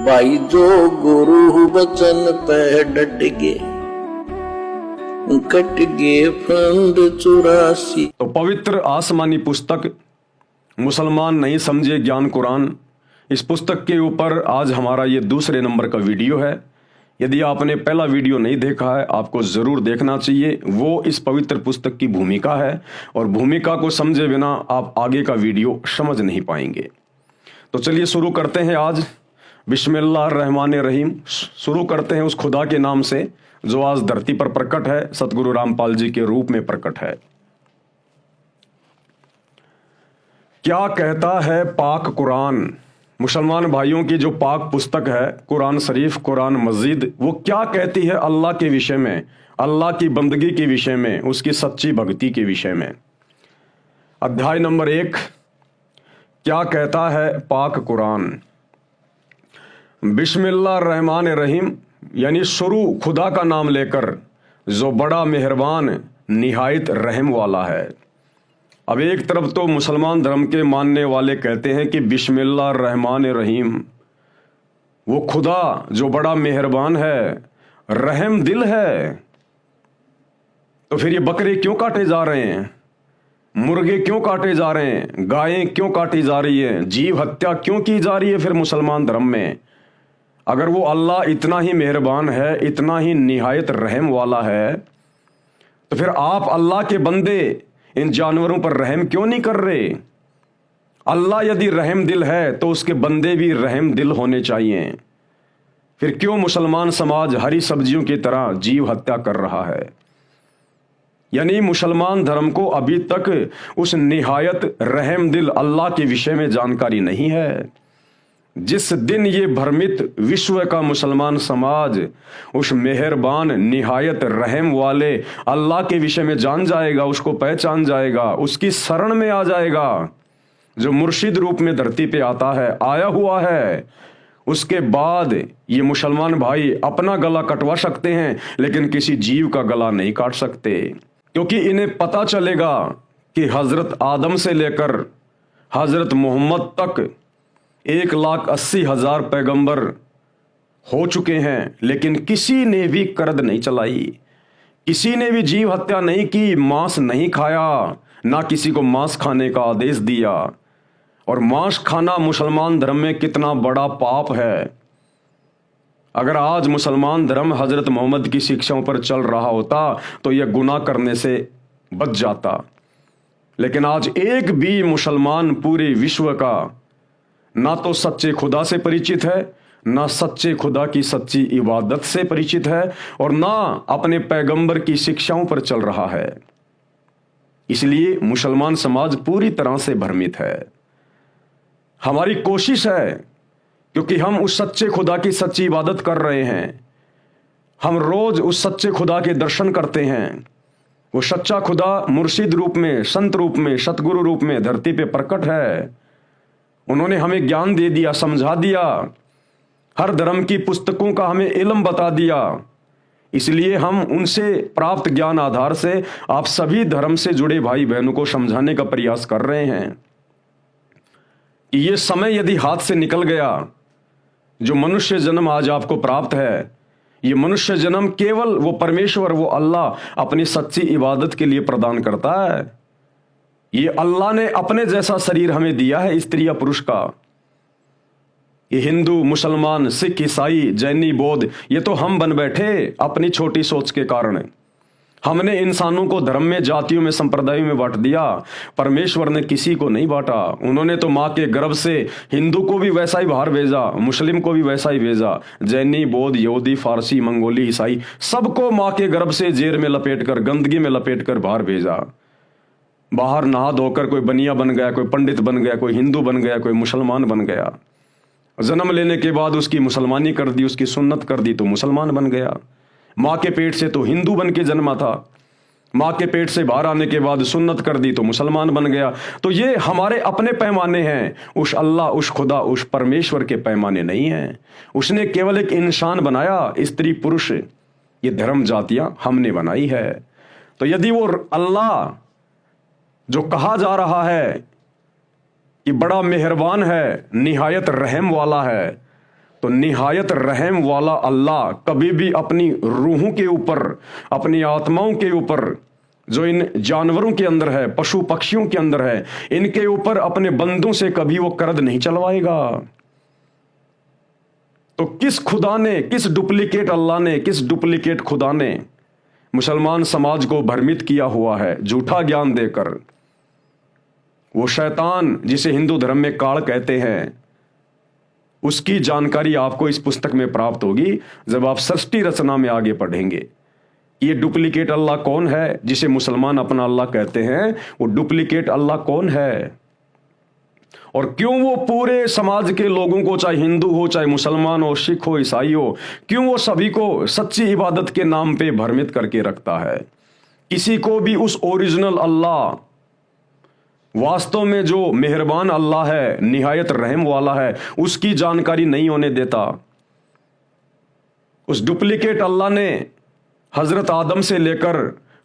भाई जो गुरु बचन पे डट गे, कट गे फंद 84। तो पवित्र आसमानी पुस्तक मुसलमान नहीं समझे ज्ञान कुरान, इस पुस्तक के ऊपर आज हमारा ये दूसरे नंबर का वीडियो है। यदि आपने पहला वीडियो नहीं देखा है, आपको जरूर देखना चाहिए। वो इस पवित्र पुस्तक की भूमिका है और भूमिका को समझे बिना आप आगे का वीडियो समझ नहीं पाएंगे। तो चलिए शुरू करते हैं आज। बिस्मिल्लाह रहमान रहीम। शुरू करते हैं उस खुदा के नाम से जो आज धरती पर प्रकट है, सतगुरु रामपाल जी के रूप में प्रकट है। क्या कहता है पाक कुरान? मुसलमान भाइयों की जो पाक पुस्तक है कुरान शरीफ, कुरान मजीद, वो क्या कहती है अल्लाह के विषय में, अल्लाह की बंदगी के विषय में, उसकी सच्ची भक्ति के विषय में। अध्याय नंबर 1 क्या कहता है पाक कुरान? बिस्मिल्लाह रहमान रहीम, यानी शुरू खुदा का नाम लेकर जो बड़ा मेहरबान निहायत रहम वाला है। अब एक तरफ तो मुसलमान धर्म के मानने वाले कहते हैं कि बिस्मिल्लाह रहमान रहीम, वो खुदा जो बड़ा मेहरबान है, रहम दिल है। तो फिर ये बकरे क्यों काटे जा रहे हैं, मुर्गे क्यों काटे जा रहे हैं, गायें क्यों काटी जा रही हैं, जीव हत्या क्यों की जा रही है फिर मुसलमान धर्म में? अगर वो अल्लाह इतना ही मेहरबान है, इतना ही निहायत रहम वाला है, तो फिर आप अल्लाह के बंदे इन जानवरों पर रहम क्यों नहीं कर रहे? अल्लाह यदि रहम दिल है तो उसके बंदे भी रहम दिल होने चाहिए। फिर क्यों मुसलमान समाज हरी सब्जियों की तरह जीव हत्या कर रहा है? यानी मुसलमान धर्म को अभी तक उस निहायत रहम दिल अल्लाह के विषय में जानकारी नहीं है। जिस दिन ये भ्रमित विश्व का मुसलमान समाज उस मेहरबान निहायत रहम वाले अल्लाह के विषय में जान जाएगा, उसको पहचान जाएगा, उसकी शरण में आ जाएगा, जो मुर्शिद रूप में धरती पे आता है, आया हुआ है, उसके बाद ये मुसलमान भाई अपना गला कटवा सकते हैं लेकिन किसी जीव का गला नहीं काट सकते। क्योंकि इन्हें पता चलेगा कि हजरत आदम से लेकर हजरत मोहम्मद तक 1,80,000 पैगंबर हो चुके हैं, लेकिन किसी ने भी करद नहीं चलाई, किसी ने भी जीव हत्या नहीं की, मांस नहीं खाया, ना किसी को मांस खाने का आदेश दिया। और मांस खाना मुसलमान धर्म में कितना बड़ा पाप है। अगर आज मुसलमान धर्म हजरत मोहम्मद की शिक्षाओं पर चल रहा होता तो यह गुनाह करने से बच जाता। लेकिन आज एक भी मुसलमान पूरे विश्व का ना तो सच्चे खुदा से परिचित है, ना सच्चे खुदा की सच्ची इबादत से परिचित है, और ना अपने पैगंबर की शिक्षाओं पर चल रहा है। इसलिए मुसलमान समाज पूरी तरह से भ्रमित है। हमारी कोशिश है, क्योंकि हम उस सच्चे खुदा की सच्ची इबादत कर रहे हैं, हम रोज उस सच्चे खुदा के दर्शन करते हैं। वो सच्चा खुदा मुर्शिद रूप में, संत रूप में, सतगुरु रूप में धरती पे प्रकट है। उन्होंने हमें ज्ञान दे दिया, समझा दिया, हर धर्म की पुस्तकों का हमें इल्म बता दिया। इसलिए हम उनसे प्राप्त ज्ञान आधार से आप सभी धर्म से जुड़े भाई बहनों को समझाने का प्रयास कर रहे हैं कि ये समय यदि हाथ से निकल गया, जो मनुष्य जन्म आज आपको प्राप्त है, ये मनुष्य जन्म केवल वो परमेश्वर, वो अल्लाह अपनी सच्ची इबादत के लिए प्रदान करता है। ये अल्लाह ने अपने जैसा शरीर हमें दिया है, स्त्री या पुरुष का। ये हिंदू, मुसलमान, सिख, ईसाई, जैनी, बौद्ध, ये तो हम बन बैठे अपनी छोटी सोच के कारण। हमने इंसानों को धर्म में, जातियों में, संप्रदायों में बांट दिया। परमेश्वर ने किसी को नहीं बांटा। उन्होंने तो माँ के गर्भ से हिंदू को भी वैसा ही बाहर भेजा, मुस्लिम को भी वैसा ही भेजा, जैनी, बौद्ध, यहूदी, फारसी, मंगोली, ईसाई, सबको माँ के गर्भ से जेर में लपेटकर, गंदगी में लपेटकर बाहर भेजा। बाहर नहा धोकर कोई बनिया बन गया, कोई पंडित बन गया, कोई हिंदू बन गया, कोई मुसलमान बन गया। जन्म लेने के बाद उसकी मुसलमानी कर दी, उसकी सुन्नत कर दी तो मुसलमान बन गया। माँ के पेट से तो हिंदू बन के जन्मा था, माँ के पेट से बाहर आने के बाद सुन्नत कर दी तो मुसलमान बन गया। तो ये हमारे अपने पैमाने हैं, उस अल्लाह, उस खुदा, उस परमेश्वर के पैमाने नहीं हैं। उसने केवल एक इंसान बनाया, स्त्री पुरुष, ये धर्म जातियां हमने बनाई है। तो यदि वो अल्लाह जो कहा जा रहा है कि बड़ा मेहरबान है, निहायत रहम वाला है, तो निहायत रहम वाला अल्लाह कभी भी अपनी रूहों के ऊपर, अपनी आत्माओं के ऊपर, जो इन जानवरों के अंदर है, पशु पक्षियों के अंदर है, इनके ऊपर अपने बंदों से कभी वो कर्द नहीं चलवाएगा। तो किस खुदा ने, किस डुप्लीकेट अल्लाह ने, किस डुप्लीकेट खुदा ने मुसलमान समाज को भ्रमित किया हुआ है झूठा ज्ञान देकर? वो शैतान जिसे हिंदू धर्म में काल कहते हैं, उसकी जानकारी आपको इस पुस्तक में प्राप्त होगी जब आप सृष्टि रचना में आगे पढ़ेंगे। ये डुप्लीकेट अल्लाह कौन है जिसे मुसलमान अपना अल्लाह कहते हैं? वो डुप्लीकेट अल्लाह कौन है और क्यों वो पूरे समाज के लोगों को, चाहे हिंदू हो, चाहे मुसलमान हो, सिख हो, ईसाई हो, क्यों वो सभी को सच्ची इबादत के नाम पे भ्रमित करके रखता है? किसी को भी उस ओरिजिनल अल्लाह, वास्तव में जो मेहरबान अल्लाह है, निहायत रहम वाला है, उसकी जानकारी नहीं होने देता। उस डुप्लीकेट अल्लाह ने हजरत आदम से लेकर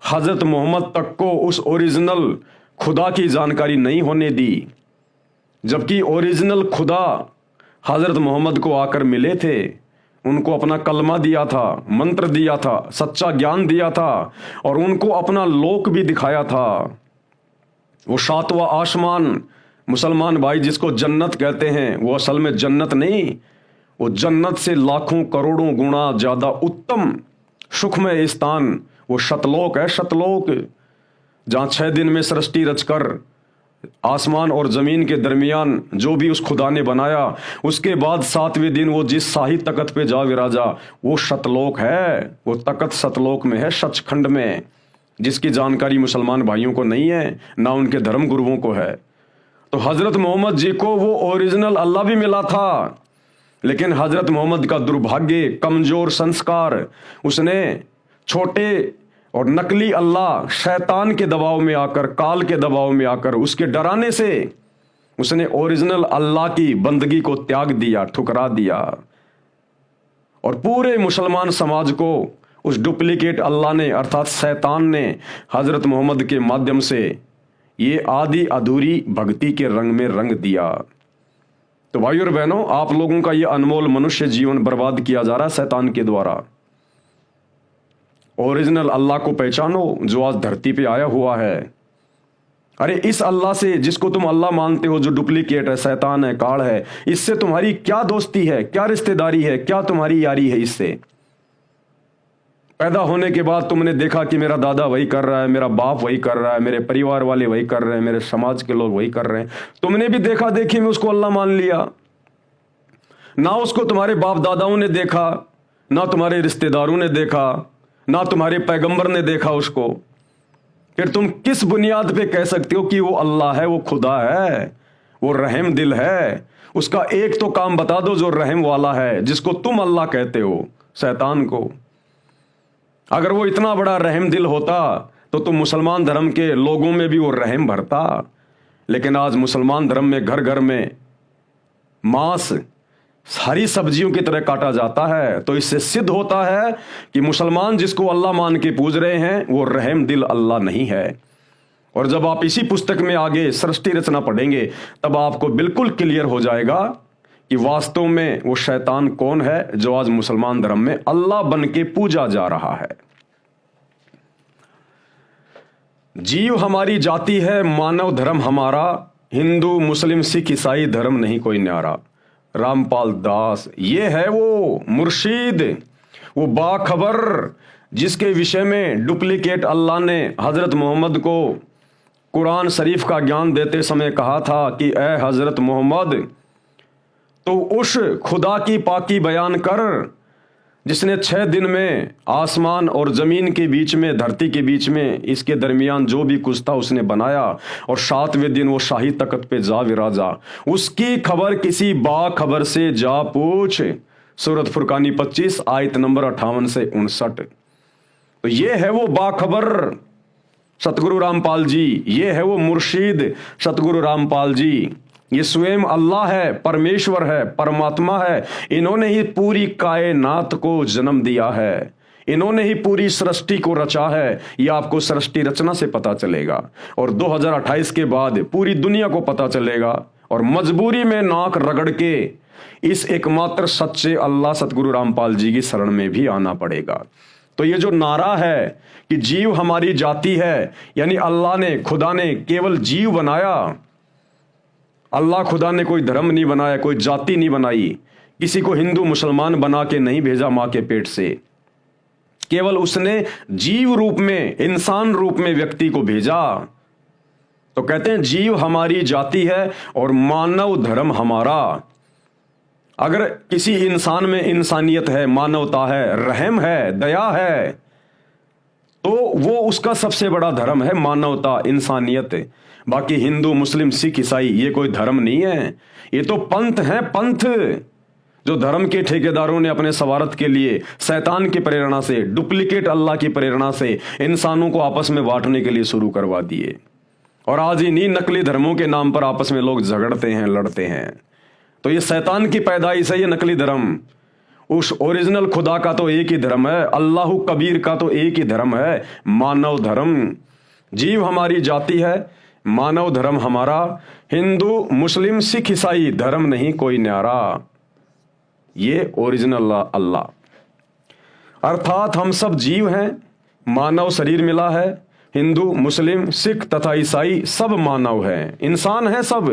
हजरत मोहम्मद तक को उस ओरिजिनल खुदा की जानकारी नहीं होने दी, जबकि ओरिजिनल खुदा हजरत मोहम्मद को आकर मिले थे, उनको अपना कलमा दिया था, मंत्र दिया था, सच्चा ज्ञान दिया था और उनको अपना लोक भी दिखाया था। वो सातवां आसमान, मुसलमान भाई जिसको जन्नत कहते हैं, वो असल में जन्नत नहीं, वो जन्नत से लाखों करोड़ों गुना ज्यादा उत्तम सुखमय स्थान, वो शतलोक है, शतलोक, जहां 6 दिन में सृष्टि रचकर आसमान और जमीन के दरमियान जो भी उस खुदा ने बनाया, उसके बाद 7वें दिन वो जिस शाही तख्त पे जा विराजा, वो शतलोक है। वो तख्त सतलोक में है, सचखंड में, जिसकी जानकारी मुसलमान भाइयों को नहीं है, ना उनके धर्म गुरुओं को है। तो हजरत मोहम्मद जी को वो ओरिजिनल अल्लाह भी मिला था, लेकिन हजरत मोहम्मद का दुर्भाग्य, कमजोर संस्कार, उसने छोटे और नकली अल्लाह शैतान के दबाव में आकर, काल के दबाव में आकर, उसके डराने से उसने ओरिजिनल अल्लाह की बंदगी को त्याग दिया, ठुकरा दिया और पूरे मुसलमान समाज को उस डुप्लीकेट अल्लाह ने अर्थात शैतान ने हजरत मोहम्मद के माध्यम से ये आधी अधूरी भक्ति के रंग में रंग दिया। तो भाइयों और बहनों, आप लोगों का ये अनमोल मनुष्य जीवन बर्बाद किया जा रहा है शैतान के द्वारा। ओरिजिनल अल्लाह को पहचानो जो आज धरती पे आया हुआ है। अरे इस अल्लाह से जिसको तुम अल्लाह मानते हो, जो डुप्लीकेट है, शैतान है, काल है, इससे तुम्हारी क्या दोस्ती है, क्या रिश्तेदारी है, क्या तुम्हारी यारी है इससे? पैदा होने के बाद तुमने देखा कि मेरा दादा वही कर रहा है, मेरा बाप वही कर रहा है, मेरे परिवार वाले वही कर रहे हैं, मेरे समाज के लोग वही कर रहे हैं, तुमने भी देखा देखी में उसको अल्लाह मान लिया। ना उसको तुम्हारे बाप दादाओं ने देखा, ना तुम्हारे रिश्तेदारों ने देखा, ना तुम्हारे पैगंबर ने देखा उसको। फिर तुम किस बुनियाद पे कह सकते हो कि वो अल्लाह है, वो खुदा है, वो रहम दिल है? उसका एक तो काम बता दो जो रहम वाला है, जिसको तुम अल्लाह कहते हो, शैतान को। अगर वो इतना बड़ा रहम दिल होता तो तुम मुसलमान धर्म के लोगों में भी वो रहम भरता। लेकिन आज मुसलमान धर्म में घर घर में मांस हरी सब्जियों की तरह काटा जाता है। तो इससे सिद्ध होता है कि मुसलमान जिसको अल्लाह मान के पूज रहे हैं वो रहम दिल अल्लाह नहीं है। और जब आप इसी पुस्तक में आगे सृष्टि रचना पढ़ेंगे तब आपको बिल्कुल क्लियर हो जाएगा कि वास्तव में वो शैतान कौन है जो आज मुसलमान धर्म में अल्लाह बन के पूजा जा रहा है। जीव हमारी जाति है, मानव धर्म हमारा, हिंदू मुस्लिम सिख ईसाई धर्म नहीं कोई न्यारा। रामपाल दास ये है वो मुर्शीद, वो बाखबर जिसके विषय में डुप्लीकेट अल्लाह ने हजरत मोहम्मद को कुरान शरीफ का ज्ञान देते समय कहा था कि ए हजरत मोहम्मद, तो उस खुदा की पाकी बयान कर जिसने 6 दिन में आसमान और जमीन के बीच में, धरती के बीच में, इसके दरमियान जो भी कुछ था उसने बनाया और 7वें दिन वो शाही तख्त पे जा विराजा। उसकी खबर किसी बाखबर से जा पूछ। सूरत फुरकानी 25 आयत नंबर 58 से 59। तो ये है वो बाखबर सतगुरु रामपाल जी, ये है वो मुर्शीद सतगुरु रामपाल जी। ये स्वयं अल्लाह है, परमेश्वर है, परमात्मा है। इन्होंने ही पूरी कायनात को जन्म दिया है, इन्होंने ही पूरी सृष्टि को रचा है। ये आपको सृष्टि रचना से पता चलेगा और 2028 के बाद पूरी दुनिया को पता चलेगा। और मजबूरी में नाक रगड़ के इस एकमात्र सच्चे अल्लाह सतगुरु रामपाल जी की शरण में भी आना पड़ेगा। तो ये जो नारा है कि जीव हमारी जाति है, यानी अल्लाह ने, खुदा ने केवल जीव बनाया। अल्लाह खुदा ने कोई धर्म नहीं बनाया, कोई जाति नहीं बनाई, किसी को हिंदू मुसलमान बना के नहीं भेजा मां के पेट से। केवल उसने जीव रूप में, इंसान रूप में व्यक्ति को भेजा। तो कहते हैं जीव हमारी जाति है और मानव धर्म हमारा। अगर किसी इंसान में इंसानियत है, मानवता है, रहम है, दया है, तो वो उसका सबसे बड़ा धर्म है, मानवता, इंसानियत। बाकी हिंदू, मुस्लिम, सिख, ईसाई ये कोई धर्म नहीं है, ये तो पंथ है, पंथ जो धर्म के ठेकेदारों ने अपने स्वार्थ के लिए शैतान की प्रेरणा से, डुप्लीकेट अल्लाह की प्रेरणा से इंसानों को आपस में बांटने के लिए शुरू करवा दिए। और आज इन्हीं नकली धर्मों के नाम पर आपस में लोग झगड़ते हैं, लड़ते हैं। तो ये शैतान की पैदाइश है, ये नकली धर्म। उस ओरिजिनल खुदा का तो एक ही धर्म है, अल्लाह कबीर का तो एक ही धर्म है, मानव धर्म। जीव हमारी जाति है, मानव धर्म हमारा। हिंदू, मुस्लिम, सिख, ईसाई धर्म नहीं कोई न्यारा। ये ओरिजिनल अल्लाह। अर्थात हम सब जीव हैं, मानव शरीर मिला है। हिंदू, मुस्लिम, सिख तथा ईसाई सब मानव हैं, इंसान हैं सब।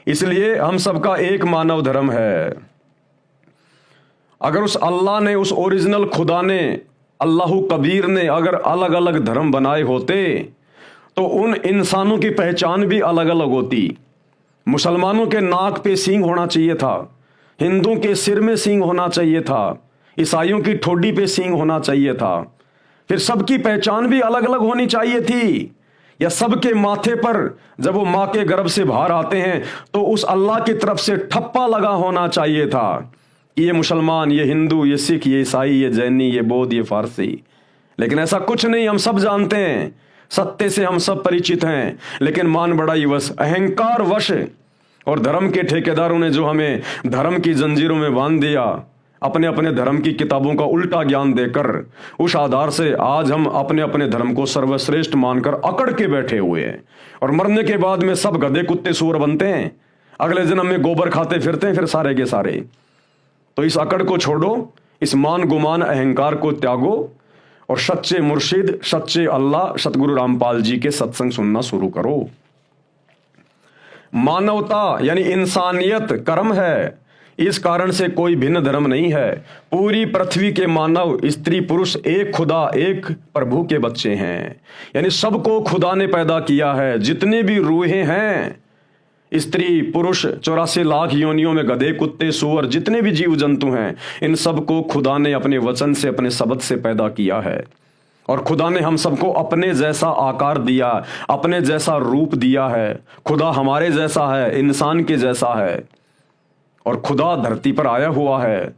इसलिए हम सबका एक मानव धर्म है। अगर उस अल्लाह ने, उस ओरिजिनल खुदा ने, अल्लाह कबीर ने अगर अलग अलग धर्म बनाए होते तो उन इंसानों की पहचान भी अलग अलग होती। मुसलमानों के नाक पे सींग होना चाहिए था, हिंदुओं के सिर में सींग होना चाहिए था, ईसाइयों की ठोडी पे सींग होना चाहिए था। फिर सबकी पहचान भी अलग अलग होनी चाहिए थी। या सबके माथे पर जब वो माँ के गर्भ से बाहर आते हैं तो उस अल्लाह की तरफ से ठप्पा लगा होना चाहिए था कि ये मुसलमान, ये हिंदू, ये सिख, ये ईसाई, ये जैनी, ये बौद्ध, ये फारसी। लेकिन ऐसा कुछ नहीं, हम सब जानते हैं, सत्य से हम सब परिचित हैं। लेकिन मान बड़ाई वश, अहंकार वश और धर्म के ठेकेदारों ने जो हमें धर्म की जंजीरों में बांध दिया, अपने अपने धर्म की किताबों का उल्टा ज्ञान देकर, उस आधार से आज हम अपने अपने धर्म को सर्वश्रेष्ठ मानकर अकड़ के बैठे हुए हैं। और मरने के बाद में सब गधे, कुत्ते, सूअर बनते हैं, अगले जन्म में गोबर खाते फिरते हैं फिर सारे के सारे। तो इस अकड़ को छोड़ो, इस मान गुमान अहंकार को त्यागो और सच्चे मुर्शिद, सच्चे अल्लाह सतगुरु रामपाल जी के सत्संग सुनना शुरू करो। मानवता यानी इंसानियत कर्म है, इस कारण से कोई भिन्न धर्म नहीं है। पूरी पृथ्वी के मानव, स्त्री पुरुष एक खुदा, एक प्रभु के बच्चे हैं। यानी सबको खुदा ने पैदा किया है। जितने भी रूहें हैं, स्त्री पुरुष, 84 लाख योनियों में गधे, कुत्ते, सूअर, जितने भी जीव जंतु हैं, इन सबको खुदा ने अपने वचन से, अपने शब्द से पैदा किया है। और खुदा ने हम सबको अपने जैसा आकार दिया, अपने जैसा रूप दिया है। खुदा हमारे जैसा है, इंसान के जैसा है। और खुदा धरती पर आया हुआ है,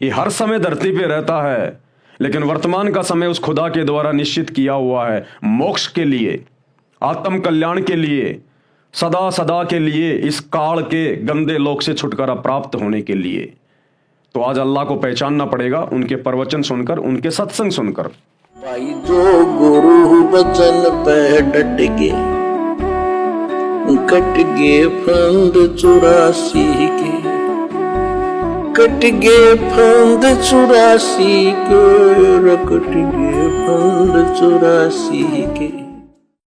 ये हर समय धरती पे रहता है। लेकिन वर्तमान का समय उस खुदा के द्वारा निश्चित किया हुआ है मोक्ष के लिए, आत्म कल्याण के लिए, सदा सदा के लिए, इस काल के गंदे लोक से छुटकारा प्राप्त होने के लिए। तो आज अल्लाह को पहचानना पड़ेगा, उनके प्रवचन सुनकर, उनके सत्संग सुनकर। भाई जो गुरु बचन पे डट के, कट गे फंद 84 के, कट गे फंद 84 के, कट गे फंद 84 के।